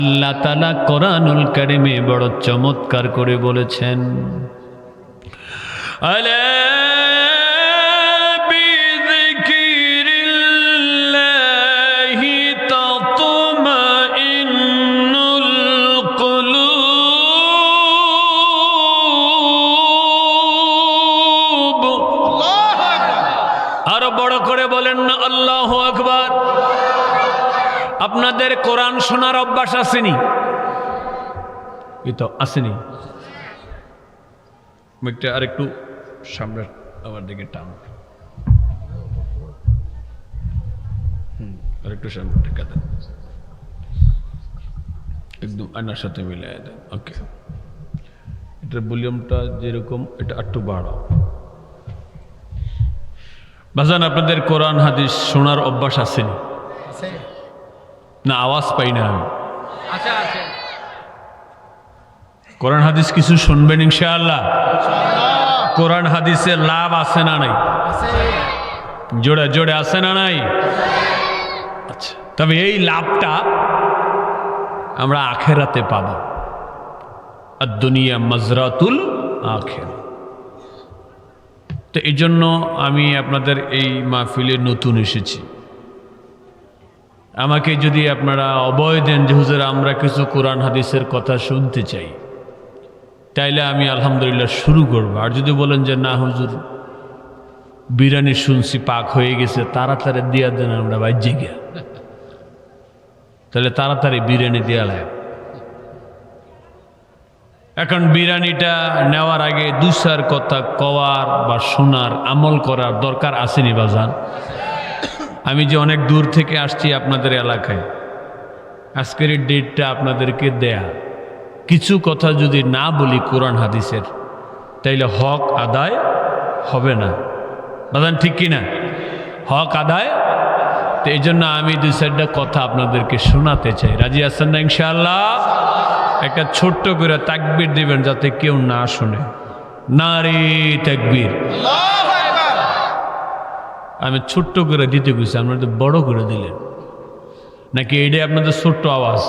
আল্লাহ তাআলা কোরআনুল কারীমে বড় চমৎকার করে বলেছেন, আলা বিযিকিরিল্লাহি তাতমাইন্নুল কুলুব। আল্লাহু আকবার। আরো বড় করে বলেন না আল্লাহু আকবার। আপনাদের কোরআন শোনার অভ্যাস আসেনি? এই তো আসেনি। আর একটু সামনে আমার দিকে টান, আর একটু সামনে টেকা দেন, একদম আয়নার সাথে মিলিয়ে দেন। ওকে, এটার ভলিউমটা যেরকম এটা একটু বাড়াও। বাজান, আপনাদের কোরআন হাদিস শোনার অভ্যাস আসেনি না? আওয়াজ পাই না আমি। কোরআন হাদিস কিছু শুনবেন ইনশাআল্লাহ। কোরআন হাদিসের লাভ আছে না নাই? জোড়ে জোড়ে আছে না নাই? আচ্ছা, তবে এই লাভটা আমরা আখেরাতে পাব। আদ-দুনিয়া মাজরাতুল আখিরা। তো এই জন্য আমি আপনাদের এই মাহফিলে নতুন এসেছি। আমাকে যদি আপনারা অভয় দেন যে হুজুর আমরা কিছু কোরআন হাদিসের কথা শুনতে চাই, তাইলে আমি আলহামদুলিল্লাহ শুরু করব। আর যদি বলেন যে না হুজুর বিরিয়ানি শুনছি পাক হয়ে গেছে, তাড়াতাড়ি দিয়া দেন, আমরা বাজ্যে গিয়া, তাহলে তাড়াতাড়ি বিরিয়ানি দেওয়া লাগে। এখন বিরিয়ানিটা নেওয়ার আগে দুসার কথা কওয়ার বা শোনার আমল করার দরকার আসেনি বাজান? আমি যে অনেক দূর থেকে আসছি আপনাদের এলাকায়, আজকের এই ডেটটা আপনাদেরকে দেয়া, কিছু কথা যদি না বলি কোরআন হাদিসের, তাইলে হক আদায় হবে না বাজান, ঠিক কিনা? হক আদায়। তো এই জন্য আমি দুই চারটা কথা আপনাদেরকে শোনাতে চাই। রাজি আছেন না ইনশাআল্লাহ? একটা ছোট্ট করে তাকবীর দিবেন যাতে কেউ না শুনে। নারে তাকবীর। আমি ছোট্ট করে দিতে গেছি, আপনারা বড় করে দিলেন নাকি? এইটাই আপনাদের ছোট্ট আওয়াজ?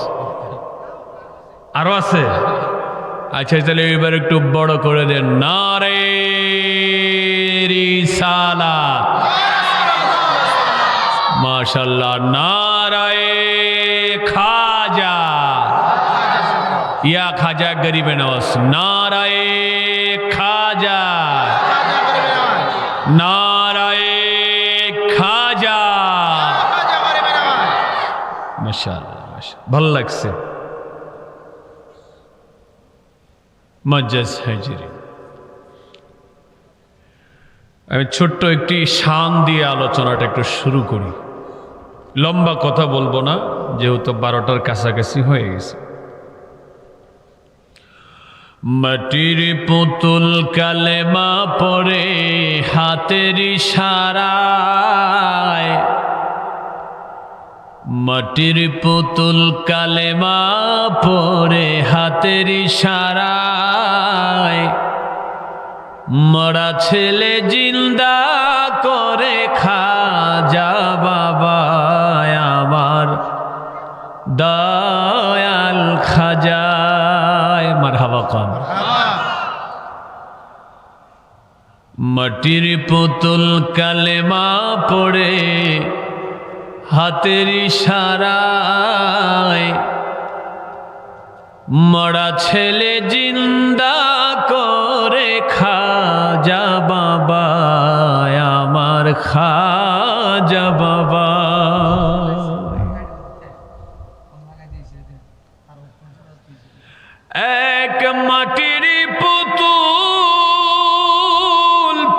আরো আছে? আচ্ছা, তাহলে এবার একটু বড় করে দেন। নারে রিসালাত। মাশাআল্লাহ। নারায়ে খাজা। ইয়া খাজা গরিবে নওয়াজ। নারায়ে খাজা। নারায়ে খাজা। মাশাআল্লাহ, মাশাআল্লাহ, ভালো লাগছে। মজ্জাজ হাজিরি, আমি ছোট্ট একটি শান দিয়ে আলোচনাটা একটু শুরু করি। লম্বা কথা বলবো না, যেহেতু 12টার কাছাকাছি হয়ে গেছে। মাটির পুতুল কালেমা পড়ে হাতের ইশারায়, মাটির পুতুল কালেমা পড়ে হাতের ইশারায়, মরা ছেলে জিন্দা করে খাজা বাবা আমার দয়াল খাজায়। মারহাবা কান। মাটির পুতুল কালেমা পড়ে হাতের ইশারায়, মরা ছেলে জিন্দা করে খাজা বাবা আমার খাজা বাবা। এক মাটির পুতুল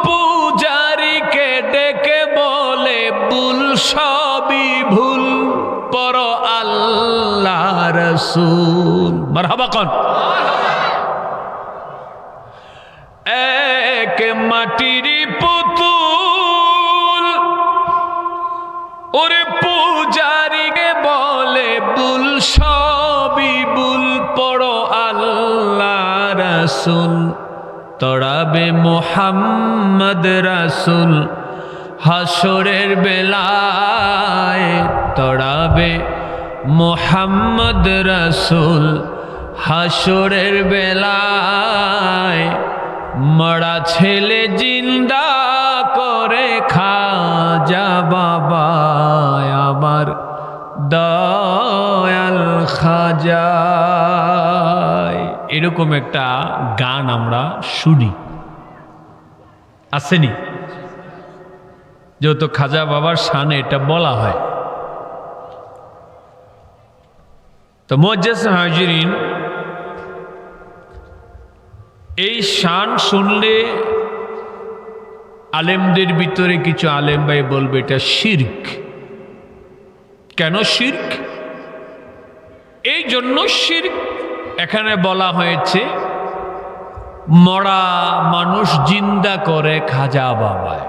পূজারীকে ডেকে বলে ভুল সবই ভুল, পর আল্লাহ রাসূল। মারহাবা কোন। এক মাটির পুতুল ওরে পূজারীকে বলে ভুল সবই ভুল, পড়ো আল্লাহ রাসূল। তড়াবে মুহাম্মদ রাসূল হাসরের বেলায়, তড়াবে মোহাম্মদ রাসূল হাসরের বেলায় মরা ছেলে জিন্দা করে খাজা বাবা আমার দয়াল খাজা। এরকম একটা গান আমরা শুনি, আসেনি? যেহেতু খাজা বাবার শানে এটা বলা হয়। তো মুআজ্জাজ হাজিরিন, এই শান শুনলে আলেমদের ভিতরে কিছু আলেম ভাই বলবে এটা শিরক। কেন শিরক? এই জন্য শিরক এখানে বলা হয়েছে মরা মানুষ জিন্দা করে খাজা বাবায়।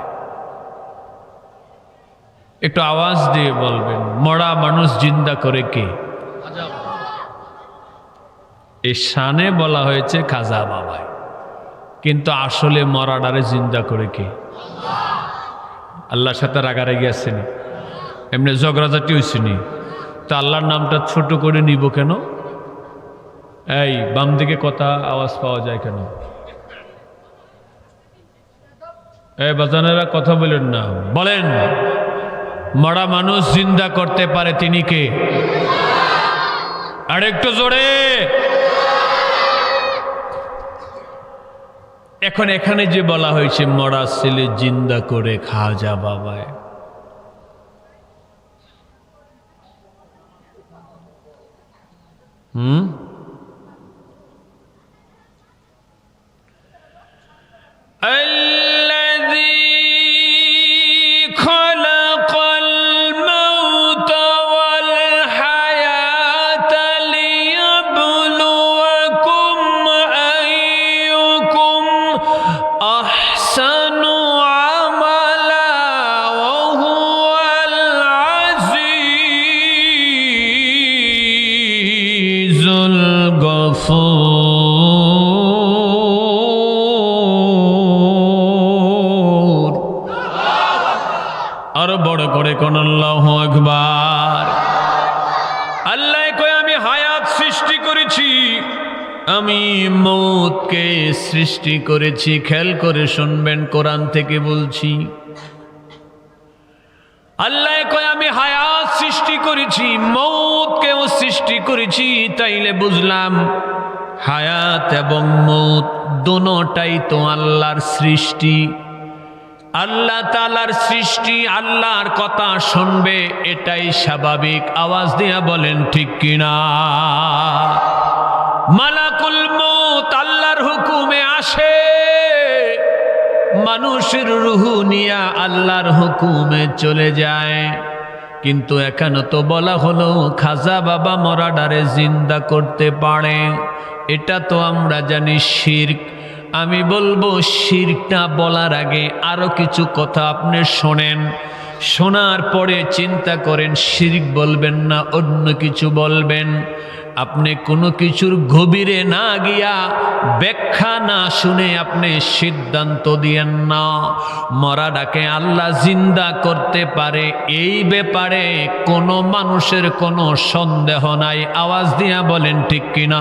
একটু আওয়াজ দিয়ে বলবেন, মরা মানুষ জিন্দা করে কে? এই শানে বলা হয়েছে খাজা বাবায়, কিন্তু আসলে মরাডারে জিন্দা করে কে? আল্লাহর সাথে রাগারাগি আসেনি, এমনি ঝগড়াঝাটি হয়েছিনি, তা আল্লাহর নামটা ছোট করে নিব কেন? এই বাম দিকে কথা আওয়াজ পাওয়া যায় কেন? এই বাজানেরা কথা বলেন না, বলেন মরা মানুষ জিন্দা করতে পারে তিনি কে? আর একটু জোরে। এখন এখানে যে বলা হয়েছে মরা ছেলে জিন্দা করে খাজা বাবায়, আরো বড় করে কোন আল্লাহু আকবার। আল্লাহ কয় আমি হায়াত সৃষ্টি করেছি, আমি মৌতকে সৃষ্টি করেছি। খেয়াল করে শুনবেন, কোরআন থেকে বলছি। আল্লাহ কয় আমি হায়াত সৃষ্টি করেছি, মৌতকেও সৃষ্টি করেছি। তাইলে বুঝলাম হায়াত এবং মৌত দুটোটাই তো আল্লাহর সৃষ্টি। আল্লাহ তাআলার সৃষ্টি, আল্লাহর কথা শুনবে, এটাই স্বাভাবিক। আওয়াজ দিয়া বলেন ঠিক কিনা? মালাকুল মউত আল্লাহর হুকুমে আসে, মানুষের রূহ নিয়া আল্লাহর হুকুমে চলে যায়। কিন্তু এখানে তো বলা হলো খাজা বাবা মরাডারে জিন্দা করতে পারে, এটা তো আমরা জানি শিরক। আমি বলবো শিরকটা বলার আগে আরো কিছু কথা আপনি শোনেন, শোনার পরে চিন্তা করেন শিরক বলবেন না অন্য কিছু বলবেন। আপনি কোনো কিছুর গভীরে না গিয়া, ব্যাখ্যা না শুনে আপনি সিদ্ধান্ত দিয়েন না। মরাডাকে আল্লাহ জিন্দা করতে পারে, এই ব্যাপারে কোনো মানুষের কোনো সন্দেহ নাই। আওয়াজ দিয়া বলেন ঠিক কিনা?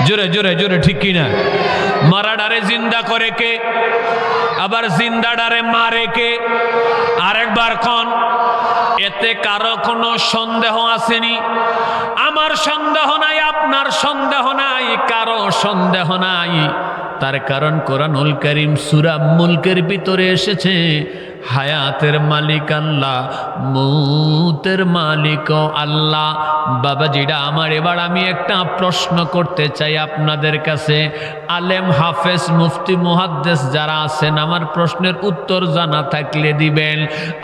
জোরে জোরে জোরে ঠিক কিনা? মারাডারে জিন্দা করে কে? আবার জিন্দাডারে মারে কে? আরেকবার কোন? এতে কারো কোনো সন্দেহ আসেনি? আমার সন্দেহ নাই, আপনার সন্দেহ নাই, কারো সন্দেহ নাই। তার কারণ কোরআনুল কারীম সূরা মুলকের ভিতরে এসেছে হায়াতের মালিক আল্লাহ, মৌতের মালিক আল্লাহ। বাবাজিরা আমার, এবার আমি একটা প্রশ্ন করতে চাই আপনাদের কাছে। আলেম, হাফেজ, মুফতি, মুহাদ্দিস যারা আছেন, আমার প্রশ্নের উত্তর জানা থাকলে দিবেন।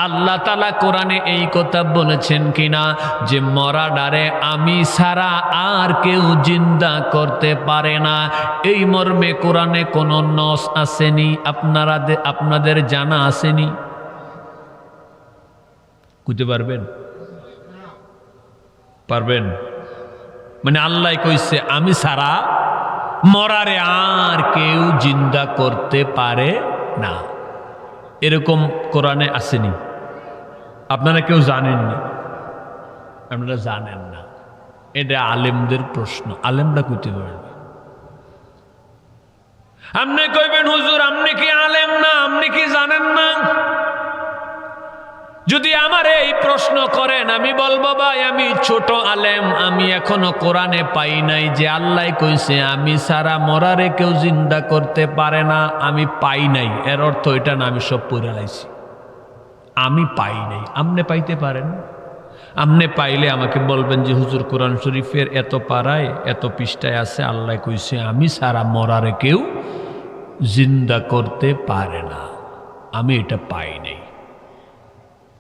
আল্লাহ তাআলা কোরআনে এই কথা বলেছেন কিনা যে মরাডারে আমি ছাড়া আর কেউ জিন্দা করতে পারে না? এই মর্মে কোরআনে কোন নস আসেনি? আপনাদের জানা আসেনি? বুঝতে পারবেন? পারবেন? মানে আল্লাহ কইছে আমি ছাড়া মরারে আর কেউ জিন্দা করতে পারে না, এরকম কোরআনে আসেনি? আপনারা কেউ জানেননি? আপনারা জানেন না, এটা আলেমদের প্রশ্ন। আলেমরা কইতে পারবে। আপনি কইবেন হুজুর আপনি কি আলেম না, আপনি কি জানেন না? যদি আমার এই প্রশ্ন করেন আমি বলবো ভাই আমি ছোট আলেম, আমি এখনো কোরআনে পাই নাই যে আল্লাহ কইছে আমি সারা মরারে কেউ জিন্দা করতে পারে না। আমি পাই নাই, এর অর্থ এটা না আমি সব পড়ে লাইছি। আমি পাই নাই, আপনি পাইতে পারেন। আপনি পাইলে আমাকে বলবেন যে হুজুর কোরআন শরীফের এত পারায় এত পৃষ্ঠায় আছে আল্লাহ কইছে আমি সারা মরারে কেউ জিন্দা করতে পারে না। আমি এটা পাই নাই।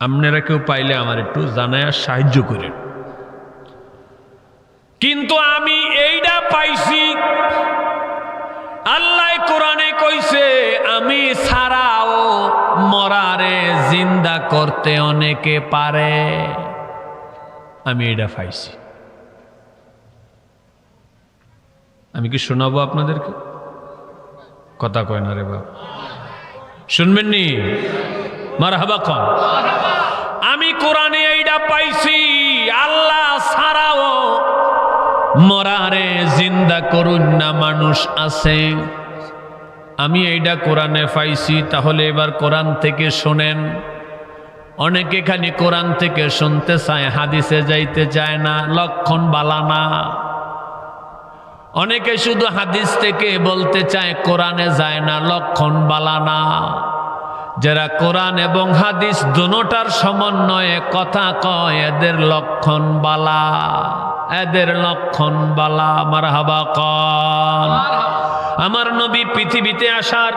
আপনারা কেউ পাইলে আমার একটু জানায় সাহায্য করেন। কিন্তু আমি এইটা পাইছি, আল্লাহ কোরআনে কইছে আমি ছাড়াও মরারে জিন্দা করতে অনেকে পারে। আমি এটা পাইছি। আমি কি শোনাবো আপনাদেরকে? কথা কয় না রে বাবা, শুনবেন নি? মারহাবা কন। আমি কোরআনে এইটা পাইছি আল্লাহ ছাড়াও মরারে জিন্দা করুন না মানুষ আছে। আমি এইটা কোরআনে পাইছি। তাহলে এবার কোরআন থেকে শোনেন। অনেকে খালি কোরআন থেকে শুনতে চায়, হাদিসে যাইতে চায় না, লক্ষণ বালা না। অনেকে শুধু হাদিস থেকে বলতে চায়, কোরআনে যায় না, লক্ষণ বালা না। যারা কোরআন এবং হাদিস দুটোটার সমন্বয়ে কথা কয় এদের লক্ষণ বালা, এদের লক্ষণ বালা। মারহাবা কন। আমার নবী পৃথিবীতে আসার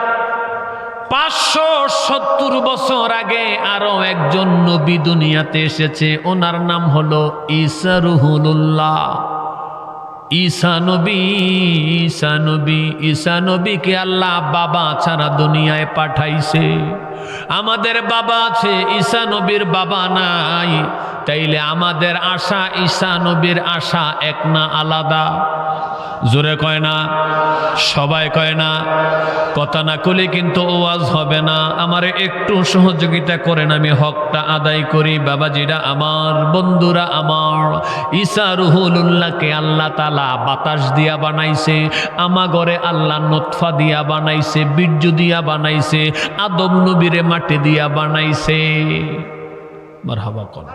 570 বছর আগে আরো একজন নবী দুনিয়াতে এসেছে। ওনার নাম হলো ঈসা রুহুল্লাহ। ঈসা নবী, ঈসা নবী, ঈসা নবীকে আল্লাহ বাবা ছাড়া দুনিয়ায় পাঠাইছে। আমাদের বাবা আছে, ঈসা নবীর বাবা নাই। তাইলে আমাদের আশা ঈসা নবীর আশা এক না আলাদা? জোরে কয় না, সবাই কয় না। কথা না কইলে কিন্তু ওয়াজ হবে না। আমারে একটু সহযোগিতা করেন, আমি হকটা আদায় করি। বাবাজিরা আমার, বন্ধুরা আমার, ঈসা রুহুল্লাহকে আল্লাহ তাআলা বাতাস দিয়া বানাইছে। আমাগরে আল্লাহ নতফা দিয়া বানাইছে, বীর্য দিয়া বানাইছে, আদম নবীরে মাটি দিয়া বানাইছে। মারহাবা কোন।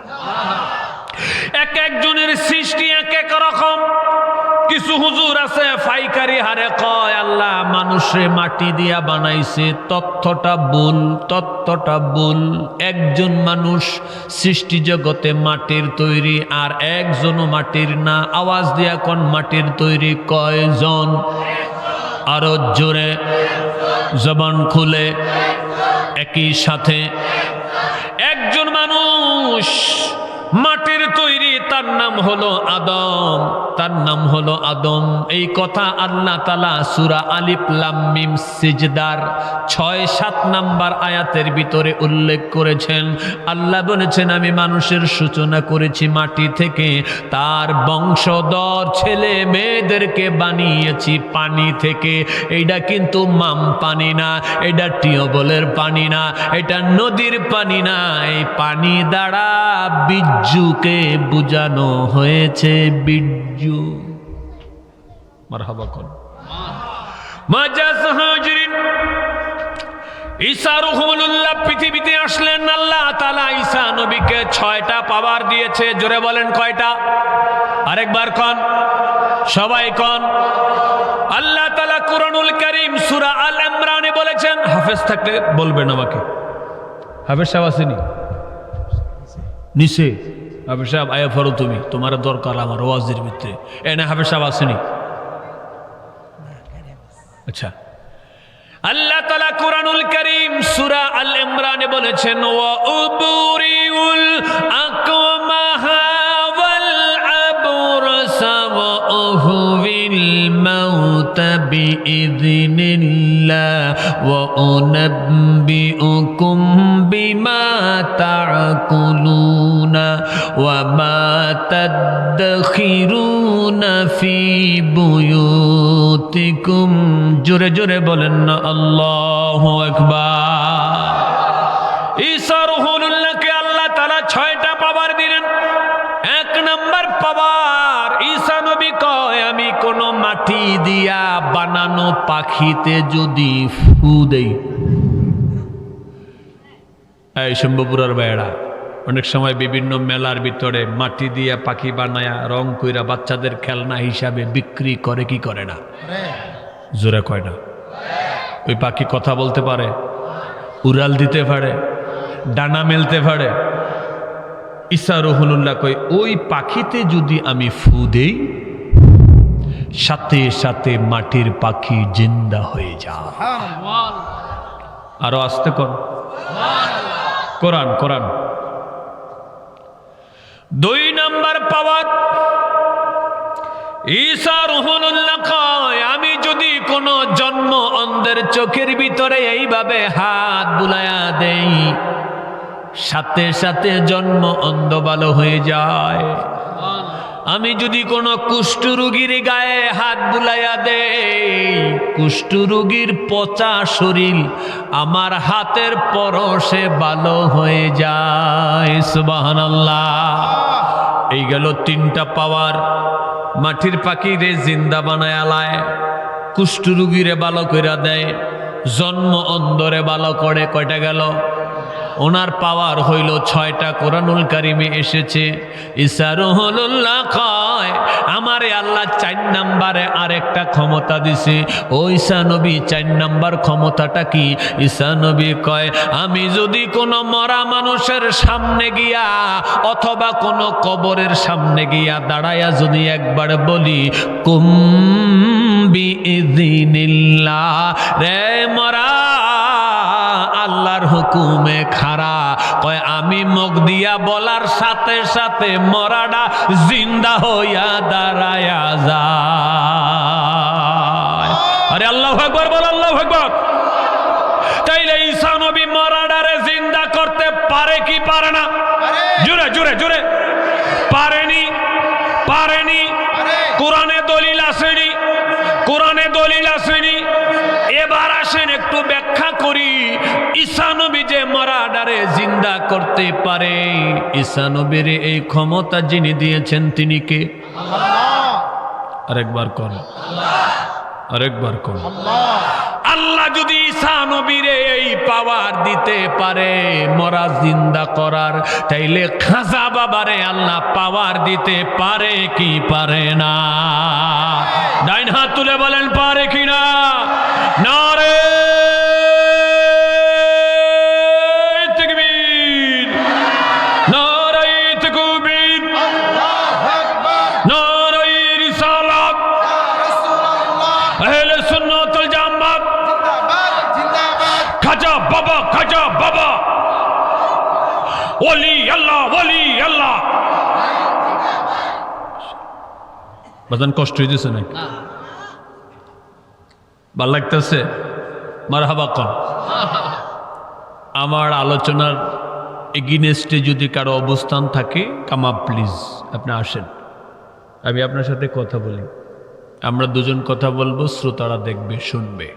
এক একজনের সৃষ্টি এক এক রকম। কিছু হুজুর আছে ফাইকারি হারে কয় আল্লাহ মানুষে মাটি দিয়া বানাইছে। তথ্যটা ভুল, তথ্যটা ভুল। একজন মানুষ সৃষ্টি জগতে মাটির তৈরি, আর একজনও মাটির না। আওয়াজ দিয়া কোন মাটির তৈরি কয়জন? আরো জোরে জবান খুলে একই সাথে। একজন মানুষ মাটির তৈরি, তার নাম হলো আদম, তার নাম হলো আদম। এই কথা আল্লাহ তাআলা সূরা আলিফ লাম মিম সিজদার 6-7 নাম্বার আয়াতের ভিতরে উল্লেখ করেছেন। আল্লাহ বলেছেন আমি মানুষের সূচনা করেছি মাটি থেকে, তার বংশধর ছেলে মেয়েদেরকে বানিয়েছি পানি থেকে। এইটা কিন্তু মাম পানি না, এটা টিউবওয়েলের পানি না, এটা নদীর পানি না। এই পানি দ্বারা বীর্যকে বুঝানো হয়েছে, বীর্য। মারহাবা কোন। মাজাজ হাজরিন, ঈসা রুহুল্লাহ পৃথিবীতে আসলেন। আল্লাহ তাআলা ঈসা নবীকে 6টা পাওয়ার দিয়েছে। জোরে বলেন কয়টা? আরেকবার কোন, সবাই কোন। আল্লাহ তাআলা কুরআনুল কারীম সূরা আল ইমরানে বলেছেন, হাফেজ থাকলে বলবেন আমাকে। হাফেজ সাহেব আসেনি নিচে? হাফেজ সাহেব আয়া ফরো, তুমি, তোমার দরকার আমার ওয়াজের ভিতরে। এনে হাফেজ সাহেব আসেনি? আচ্ছা। আল্লাহ তাআলা কুরআনুল কারীম সূরা আল ইমরানে বলেছেন, ওয়া উবরিউল আকমাহা ওয়াল আবরাসা ওয়া উহবিল মাউতা বিইذনিল্লাহ ওয়া উনাব্বিউকুম বিমা তা'কুলুনা ওয়া মা তাদখিরুনা ফি বুয়ুতিকুম। জোরে জোরে বলেন না আল্লাহু আকবার। ঈসা রুহুল্লাহকে আল্লাহ তাআলা 6টা পাওয়ার দিলেন। 1 আমি কোনো মাটি দিয়া বানানো পাখিতে যদি ফু দেই, এই শম্ভুপুরার বেড়া অনেক সময় বিভিন্ন মেলার ভিতরে মাটি দিয়া পাখি বানায়া রং কইরা বাচ্চাদের খেলনা হিসাবে বিক্রি করে কি করে না? জোরে কয় না? ওই পাখি কথা বলতে পারে, উড়াল দিতে পারে, ডানা মেলতে পারে। ঈসা রুহুল্লাহ কই ওই পাখিতে যদি আমি ফু দেই, সাথে সাথে মাটির পাখি জিন্দা হয়ে যায়। আরো আস্তে কর। কোরআন কোরআন। 2 নাম্বার পাওয়ার, ঈসা রুহুল্লাহ কয় আমি যদি কোনো জন্ম অন্ধের চোখের ভিতরে এইভাবে হাত বুলায়া দেই, সাথে সাথে জন্ম অন্ধ ভালো হয়ে যায়। আমি যদি কোনো কুষ্ঠরোগীর গায়ে হাত বুলাইয়া দেই, কুষ্ঠরোগীর পচা শরীর আমার হাতের পরশে ভালো হয়ে যায়। সুবহানাল্লাহ। এই গেল 3টা পাওয়ার। মাটির পাখিরে জিন্দা বানায় আলায়, কুষ্ঠরোগীরে ভালো কইরা দেয়, জন্ম অন্ধরে ভালো করে। কয়টা গেল? ওনার পাওয়ার হইল 6টা। কোরআনুল কারিমে এসেছে। ঈসা রুহুল্লাহ কয় আমারে আল্লাহ 4 নাম্বারে আরেকটা ক্ষমতা দিছে। ও ঈসা নবী 4 নাম্বার ক্ষমতাটা কি? ঈসা নবী কয় আমি যদি কোনো মরা মানুষের সামনে গিয়া অথবা কোনো কবরের সামনে গিয়া দাঁড়ায়া যদি একবার বলি কুম বিইযনিল্লাহ, রে মরা আল্লাহর হুকুমে খাড়া, কয় আমি মুখ দিয়া বলার সাথে সাথে মরাডা জিন্দা হইয়া দাঁড়ায়া যায়। আরে আল্লাহু আকবার বল, আল্লাহু আকবার। তাইলে ঈসা নবী মরাডারে জিন্দা করতে পারে কি পারে না? জোরে জোরে জোরে। পারেনি? পারেনি। কোরআনে দলিল আসেনি? কোরআনে দলিল আসেনি? এবার আসেন একটু ব্যাখ্যা করি। ঈসা নবী যে মরাডারে জিন্দা করতে পারে, ঈসা নবীর এই ক্ষমতা যিনি দিয়েছেন তিনি কে? আল্লাহ। আরেকবার কোন? আরেকবার কোন? আল্লাহ যদি ঈসা নবীরে এই পাওয়ার দিতে পারে মরা জিন্দা করার, তাইলে খাজা বাবারে আল্লাহ পাওয়ার দিতে পারে কি পারে না? ডাইন হাত তুলে বলেন পারে কি না? নারে তাকবীর, নারে তাকবীর, নারে রিসালাত, আহলে সুন্নাত ওয়াল জামাত, খাজা বাবা, খাজা বাবা, ওলি আল্লাহ, ওলি আল্লাহ। বাজান কষ্ট হইতেছে নাকি? ভাল লাগতেছে? মারহাবা কন। আমার আলোচনার এগেইনস্টে যদি কারো অবস্থান থাকে কামা প্লিজ আপনি আসেন, আমি আপনার সাথে কথা বলি। আমরা দুজন কথা বলবো, শ্রোতারা দেখবে শুনবে,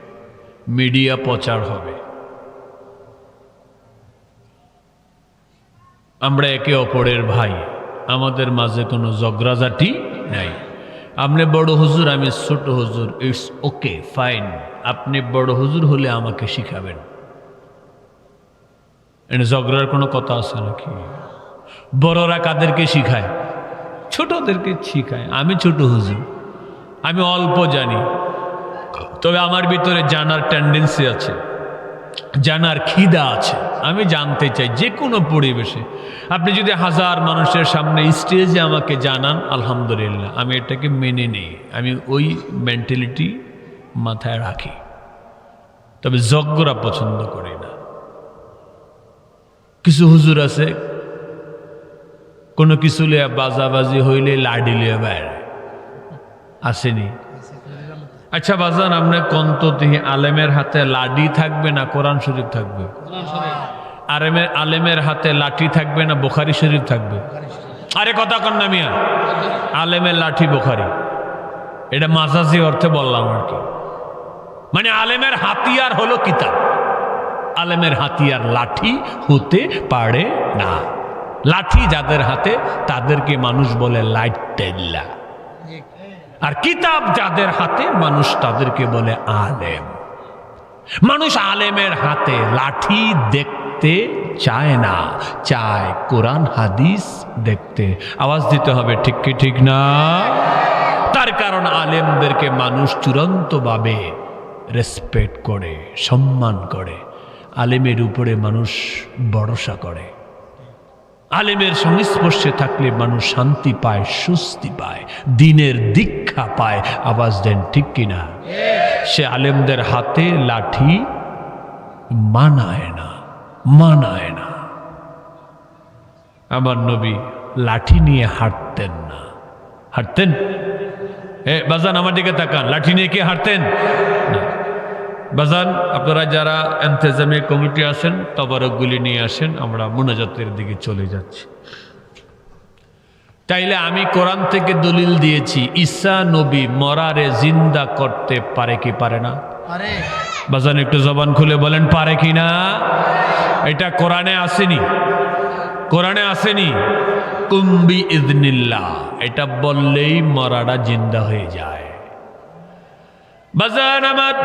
মিডিয়া প্রচার হবে। আমরা একে অপরের ভাই, আমাদের মাঝে কোনো ঝগড়াঝাটি নাই। আপনি বড় হুজুর, আমি ছোট হুজুর, ইটস ওকে ফাইন। আপনি বড় হুজুর হলে আমাকে শিখাবেন, এনে ঝগড়ার কোনো কথা আছে নাকি? বড়রা কাদেরকে শিখায়? ছোটদেরকে শিখায়। আমি ছোট হুজুর, আমি অল্প জানি, তবে আমার ভিতরে জানার টেন্ডেন্সি আছে, জানার খিদা আছে। আমি জানতে চাই যে কোনো পরিবেশে। আপনি যদি 1000 মানুষের সামনে স্টেজে আমাকে জানান, আলহামদুলিল্লাহ, আমি এটাকে মেনে নিই, আমি ওই মেন্টালিটি মাথায় রাখি। তবে ঝগড়া পছন্দ করি না। কিছু হুজুর আছে কোনো কিছু লিয়া বাজাবাজি হইলে লাডি লিয়া বাইরে আসেনি। আচ্ছা বাজান, আপনি কন্ততি আলেমের হাতে লাডি থাকবে না কোরআন শরীফ থাকবে? আলেমের হাতে লাঠি থাকবে না বুখারী শরীফ থাকবে? আরে কথা কন না মিয়া। আলেমের লাঠি বুখারী, এটা মাজাজি অর্থে বললাম আর কি। মানে আলেমের হাতিয়ার হলো কিতাব, আলেমের হাতিয়ার লাঠি হতে পারে না। লাঠি যাদের হাতে তাদেরকে মানুষ বলে লাইটেল্লা। আর কিতাব যাদের হাতে মানুষ তাদেরকে বলে আলেম। মানুষ আলেমের হাতে লাঠি দেখতে চায় না, চায় কোরআন হাদিস দেখতে। আওয়াজ দিতে হবে ঠিক কি ঠিক না? তার কারণ আলেমদেরকে মানুষ চূড়ান্তভাবে রেসপেক্ট করে, সম্মান করে। আলেমের উপরে মানুষ ভরসা করে। আলেমের সংস্পর্শে থাকলে মানুষ শান্তি পায়, স্বস্তি পায়, দিনের দীক্ষা পায়। আওয়াজ দেন ঠিক কিনা? সে আলেমদের হাতে লাঠি মানায় না, মানায় না। আমার নবী লাঠি নিয়ে হাঁটতেন না। হাঁটতেন? বাজান আমার দিকে তাকান, লাঠি নিয়ে কি হাঁটতেন না? বাজান আপনারা যারা ইন্তেজামে কমিটি আছেন তবারকগুলি নিয়ে আসেন, আমরা মুনাজাতের দিকে চলে যাচ্ছি। তাইলে আমি কোরআন থেকে দলিল দিয়েছি, ঈসা নবী মরারে জিন্দা করতে পারে কি পারে না? পারে। বাজান একটু জবান খুলে বলেন পারে কি না? এটা কোরআনে আসেনি, কোরআনে আসেনি। কুম্বি ইذনিল্লাহ, এটা বললেই মরাটা জিন্দা হয়ে যায়। বাজান আমার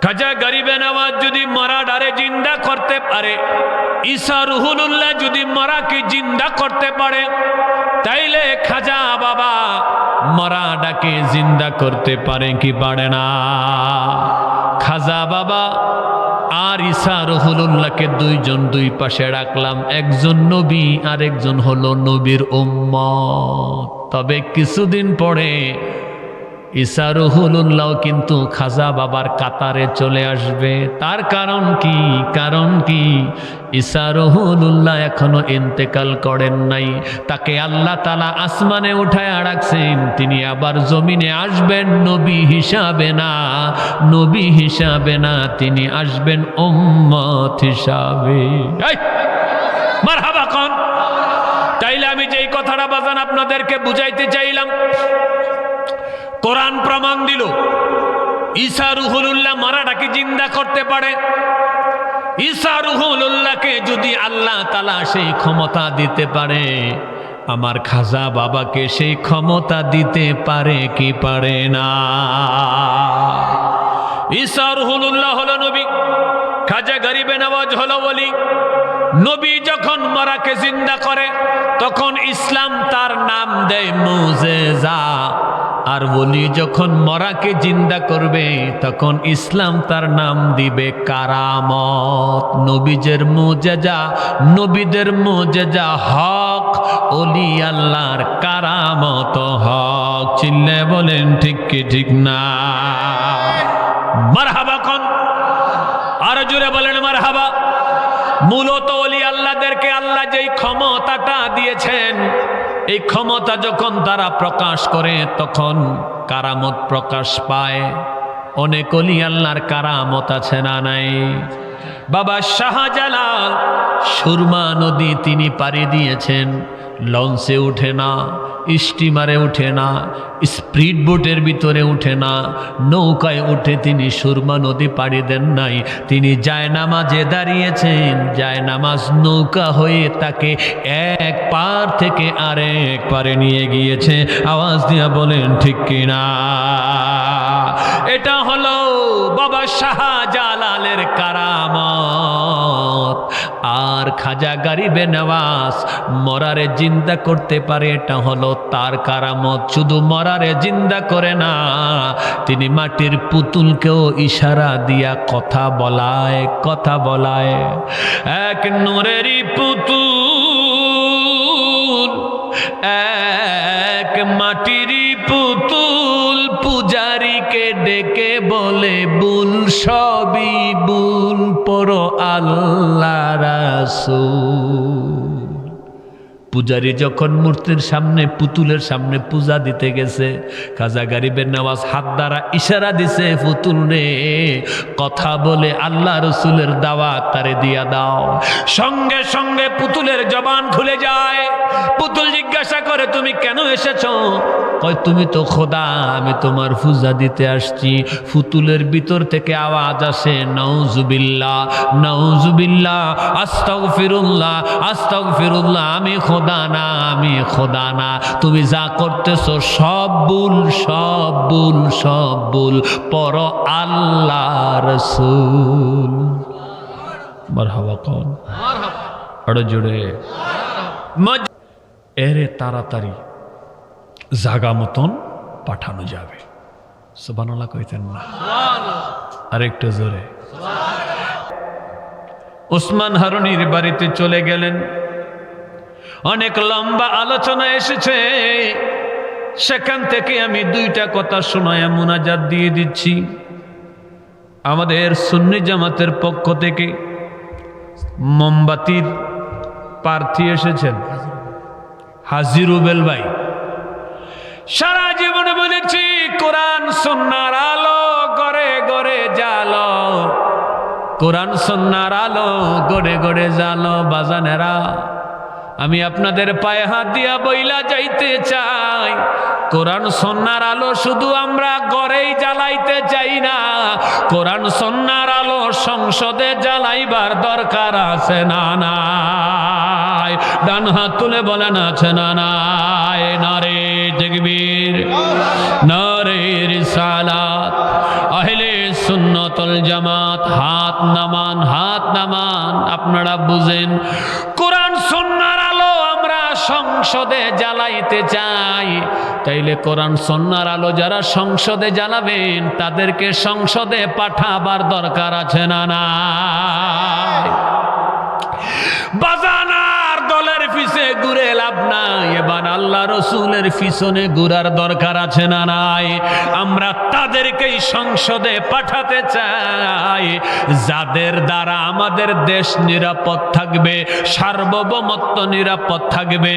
খাজা গরিবে নওয়াজ যদি মরাডারে জিন্দা করতে পারে, ঈসা রুহুল্লাহ যদি মরাকে জিন্দা করতে পারে, তাইলে খাজা বাবা মরাডাকে জিন্দা করতে পারে কি পারে না? খাজা বাবা আর ঈসা রুহুল্লাহকে দুইজন দুই পাশে রাখলাম, একজন নবী আর একজন হলো নবীর উম্মত। তবে কিছুদিন পরে ঈসা রুহুল্লাহ কিন্তু খাজা বাবার কাতারে চলে আসবে। তার কারণ কি? কারণ কি? ঈসা রুহুল্লাহ এখনো ইন্তেকাল করেন নাই, তাকে আল্লাহ তাআলা আসমানে উঠায় রাখছেন। তিনি আবার জমিনে আসবেন নবী হিসাবে না, নবী হিসাবে না, তিনি আসবেন উম্মত হিসাবে। মারহাবা কোন? তাইলে আমি যেই কথাটা বাজান আপনাদেরকে বুঝাইতে চাইলাম, কোরআন প্রমাণ দিল ঈসা রুহুল্লাহ মারাটাকে জিন্দা করতে পারে। ঈসা রুহুল্লাহকে যদি আল্লাহ তাআলা সেই ক্ষমতা দিতে পারে, আমার খাজা বাবাকে সেই ক্ষমতা দিতে পারে কি পারে না? ঈসা রুহুল্লাহ হলো নবী, খাজা গরিবে নওয়াজ হলো ওলি। নবী যখন মরাকে জিন্দা করে তখন ইসলাম তার নাম দেয় মুজিজা, আর ওলি যখন মরাকে জিন্দা করবে তখন ইসলাম তার নাম দিবে কারামত। নবীদের মুজিজা, নবীদের মুজিজা হক, ওলি আল্লাহর কারামত হক। চিল্লে বলেন ঠিক কি ঠিক না? মারহাবা কোন? আর জোরে বলেন মারহাবা। মূলত ওলি আল্লাহদেরকে আল্লাহ যেই ক্ষমতাটা দিয়েছেন, এই ক্ষমতা যখন তারা প্রকাশ করে তখন কারামত প্রকাশ পায়। অনেক ওলি আল্লাহর কারামত আছে না নাই? বাবা শাহজালাল সুরমা নদী তিনি পাড়ি দিয়েছেন, লঞ্চে উঠে না, স্টিমারে উঠে না, স্পিড বোটের ভিতরে উঠে না, নৌকায় উঠে তিনি সুরমা নদী পাড়ি দেন নাই। তিনি জায়নামাজে দাঁড়িয়েছেন, জায়নামাজ নৌকা হয়ে তাকে এক পার থেকে আরেক পারে নিয়ে গিয়েছে। আওয়াজ দিয়া বলেন ঠিক কিনা? এটা হলো বাবা শাহজালালের কারামত। আর খাজা গরিবে নওয়াজ মরারে জিন্দা করতে পারে, এটা হলো তার কারামত। শুধু মরারে জিন্দা করে না, তিনি মাটির পুতুলকেও ইশারা দিয়া কথা বলায়, কথা বলায়। এক নূরেরই পুতুল, এক মাটিরই পুতুল, পূজারীকে ডেকে বলে বুল সবই বুল, পড়ো আল্লাহ রাসূল। পূজারী যখন মূর্তির সামনে, পুতুলের সামনে পূজা দিতে গেছে, খাজা গরিবে নওয়াজ হাত দ্বারা ইশারা দিছে, পুতুল রে কথা বলে আল্লাহ রসুলের দাওয়াত তারে দিয়া দাও। সঙ্গে সঙ্গে পুতুলের জবান খুলে যায়। পুতুল জিজ্ঞাসা করে তুমি কেন এসেছো? কয় তুমি তো খোদা, আমি তোমার পূজা দিতে আসছি। পুতুলের ভিতর থেকে আওয়াজ আসে নাউজুবিল্লাহ, নাউজুবিল্লাহ, আস্তাগফিরুল্লাহ, আস্তাগফিরুল্লাহ, আমি খোদা না, আমি খোদা না, তুমি যা করতেছো সব ভুল, সব ভুল, সব ভুল, পর আল্লাহ রাসূল। মারহাবা কোন আরো জোরে। এরে তাড়াতাড়ি জাগা মতন পাঠানো যাবে। সুবহানাল্লাহ কইতেন না? আরেকটু জোরে। ওসমান হারুনির বাড়িতে চলে গেলেন। অনেক লম্বা আলোচনা এসেছে, সেখান থেকে আমি দুইটা কথা শোনায় মুনাজাত দিয়ে দিচ্ছি। আমাদের সুন্নি জামাতের পক্ষ থেকে মোমবাতির প্রার্থী এসেছেন হাজী রুবেল ভাই। সারা জীবনে বলেছি কোরআন সুন্নাহর আলো গড়ে গড়ে জালো, কোরআন সুন্নাহর আলো গড়ে গড়ে জালো। বাজানেরা, আমি আপনাদের পায়ে হাত দিয়া বইলা যাইতে চাই, কোরআন সুন্নাহর আলো শুধু আমরা গড়েই জ্বালাইতে চাই না, কোরআন সুন্নাহর আলো সংসদে জ্বালাইবার দরকার আছে না নাই? ডান হাত তুলে বলেন আছে না নাই? নারে তাকবীর, নারে রিসালাত। আহলে সুন্নাতুল জামাত হাত নামান, হাত নামান। আপনারা বুঝেন, কোরআন সুন্নাহর আলো আমরা সংসদে জ্বালাইতে চাই, তাইলে কোরআন সুন্নাহর আলো যারা সংসদে জ্বালাবেন তাদেরকে সংসদে পাঠাবার দরকার আছে না নাই? বাজানার দলের পিছে ঘুরে লাভ নাই, এবার আল্লাহ রসুলের পিছনে ঘুরার দরকার আছে না নাই? আমরা তাদেরকেই সংসদে পাঠাতে চাই যাদের দ্বারা আমাদের দেশ নিরাপদ থাকবে, সার্বভৌমত্ব নিরাপদ থাকবে,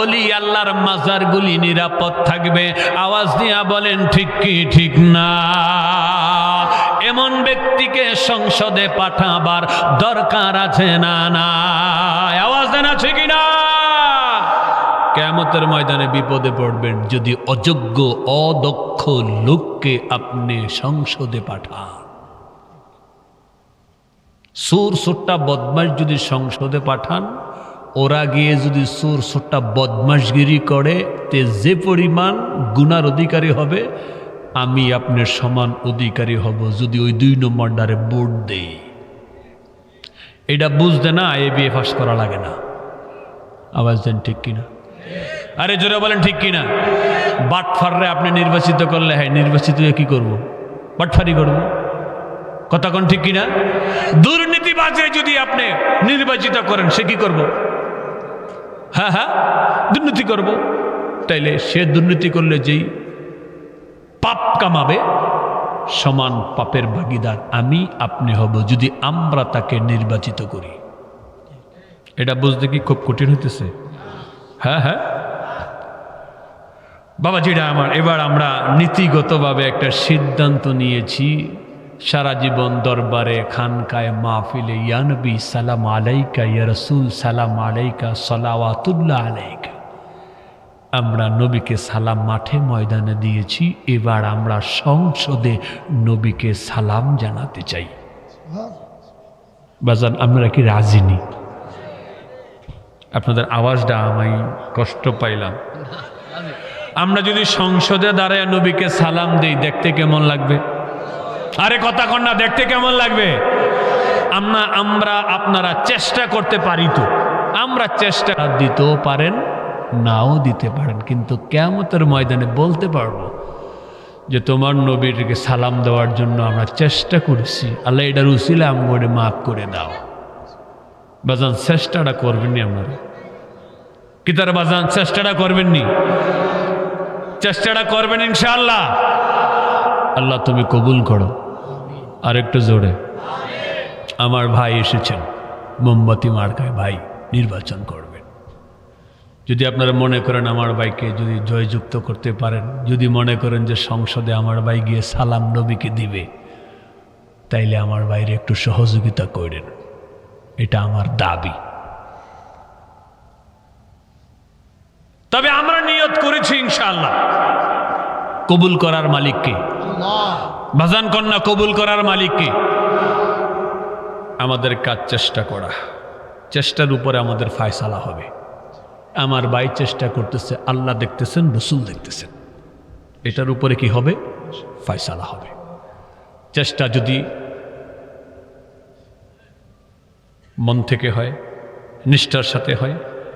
অলি আল্লাহর মাজারগুলি নিরাপদ থাকবে। আওয়াজ দিয়া বলেন ঠিক কি ঠিক না? এমন ব্যক্তিকে সংসদে পাঠাবার দরকার আছে না না? আওয়াজ দেন আছে কিনা? কিয়ামতের ময়দানে বিপদে পড়বেন যদি অযোগ্য অদক্ষ লোককে আপনি সংসদে পাঠান। সুর সুট্টা বদমাশ যদি সংসদে পাঠান, ওরা গিয়ে যদি সুর সুট্টা বদমাশগিরি করে, তে যে পরিমাণ গুনার অধিকারী হবে, আমি আপনার সমান অধিকারী হব যদি ওই 2 নম্বর ডারে ভোট দেই। এটা বুঝতে না ABA পাস করা লাগে না। আওয়াজ দেন ঠিক কিনা? আরে জোরে বলেন ঠিক কিনা? বাটফাররে আপনি নির্বাচিত করলে, হ্যাঁ নির্বাচিত হয়ে কি করব? বাটফারি করব। কথা কোন ঠিক কিনা? দুর্নীতিবাজে যদি আপনি নির্বাচিত করেন, সে কি করব? হ্যাঁ হ্যাঁ, দুর্নীতি করব। তাইলে সে দুর্নীতি করলে যেই পাপ কামাবে, সমান পাপের ভাগীদার আমি আপনি হব যদি আমরা তাকে নির্বাচিত করি। এটা বুঝতে কি খুব কঠিন হইতেছে? হ্যাঁ হ্যাঁ বাবাজিরা আমার, এবার আমরা নীতিগতভাবে একটা সিদ্ধান্ত নিয়েছি, সারা জীবন দরবারে, খানকায়, মাহফিলে ইয়া নবী সালাম আলাইকা, ইয়া রাসূল সালাম আলাইকা, সালাওয়াতুল্লাহ আলাইকা, আমরা নবীকে সালাম মাঠে ময়দানে দিয়েছি। এবার আমরা সংসদে নবীকে সালাম জানাতে চাই। বাজান, আমরা কি রাজি নি? আপনাদের আওয়াজটা আমি কষ্ট পাইলাম। আমরা যদি সংসদে দাঁড়ায় নবীকে সালাম দেই, দেখতে কেমন লাগবে? আরে কথা কন না, দেখতে কেমন লাগবে? আমরা আপনারা চেষ্টা করতে পারি তো, আমরা চেষ্টা দিতেও পারেন, নাও দিতে পারেন, কিন্তু কিয়ামতের ময়দানে বলতে পারবো যে তোমার নবীকে সালাম দেওয়ার জন্য আমরা চেষ্টা করেছি, আল্লাহ এটার উসিলে আমগরে মাফ করে দাও। বাজান, চেষ্টাটা করবেননি আপনারা? কি তার বাজান, চেষ্টাটা করবেননি? চেষ্টাটা করবেন ইনশাআল্লাহ। আল্লাহ তুমি কবুল করো। আরেকটু জোরে। আমার ভাই এসেছেন মোমবাতি মার্কায়, ভাই নির্বাচন করবেন। যদি আপনারা মনে করেন আমার ভাইকে যদি জয়যুক্ত করতে পারেন, যদি মনে করেন যে সংসদে আমার ভাই গিয়ে সালাম নবীকে দিবে, তাইলে আমার ভাইরে একটু সহযোগিতা করেন, এটা আমার দাবি। তবে আমরা নিয়ত করেছি ইনশাআল্লাহ, কবুল করার মালিককে। বাজান কন্যা, কবুল করার মালিককে। আমাদের কাজ চেষ্টা করা, চেষ্টার উপরে আমাদের ফায়সালা হবে। আমার ভাই চেষ্টা করতেছে, আল্লাহ দেখতেছেন, রসুল দেখতেছেন, এটার উপরে কি হবে? ফয়সালা হবে। চেষ্টা যদি মন থেকে হয়, নিষ্ঠার সাথে হয়,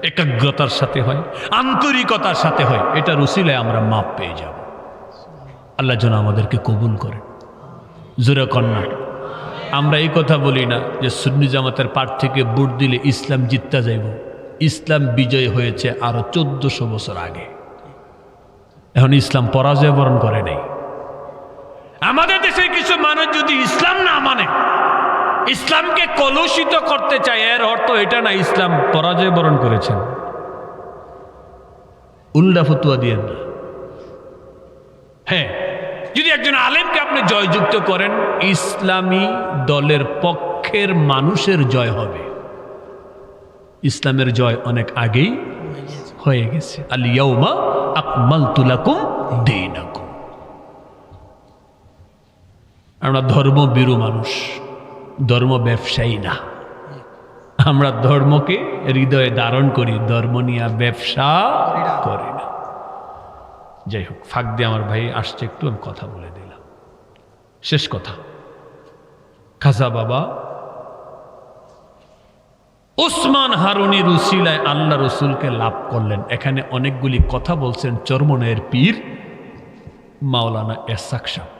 একাগ্রতার সাথে হয়, আন্তরিকতার সাথে হয়, এটার উসিলায় আমরা মাপ পেয়ে যাব। আল্লাহ যেন আমাদেরকে কবুল করেন। জোরে কন্যা। আমরা এই কথা বলি না যে সুন্নি জামাতের প্রার্থীকে ভোট দিলে ইসলাম জিততে যাইব। ইসলাম বিজয় হয়েছে আরো 1400 বছর আগে। এখন ইসলাম পরাজয় বরণ করে নাই। আমাদের দেশে কিছু মানুষ যদি ইসলাম না মানে, ইসলামকে কলুষিত করতে চায়, এর অর্থ এটা না ইসলাম পরাজয় বরণ করেছেন। উল্টা ফতুয়া দিয়েন না। হ্যাঁ, যদি একজন আলেমকে আপনি জয়যুক্ত করেন, ইসলামী দলের পক্ষের মানুষের জয় হবে। ইসলামের জয় অনেক আগেই হয়ে গেছে। আল ইয়াউমা আকমালতু লাকুম দীনাকুম। আমরা ধর্মভীরু মানুষ, ধর্ম ব্যবসায়ী না। আমরা ধর্মকে হৃদয়ে ধারণ করি, ধর্ম নিয়ে ব্যবসা করি না। যাই হোক, ফাঁক দিয়ে আমার ভাই আসছে, একটু আমি কথা বলে দিলাম। শেষ কথা, খাজা বাবা ওসমান হারুনির উসিলায় আল্লাহ রসুলকে লাভ করলেন। এখানে অনেকগুলি কথা বলছেন চরমনের পীর মাওলানা এসাক সাহেব।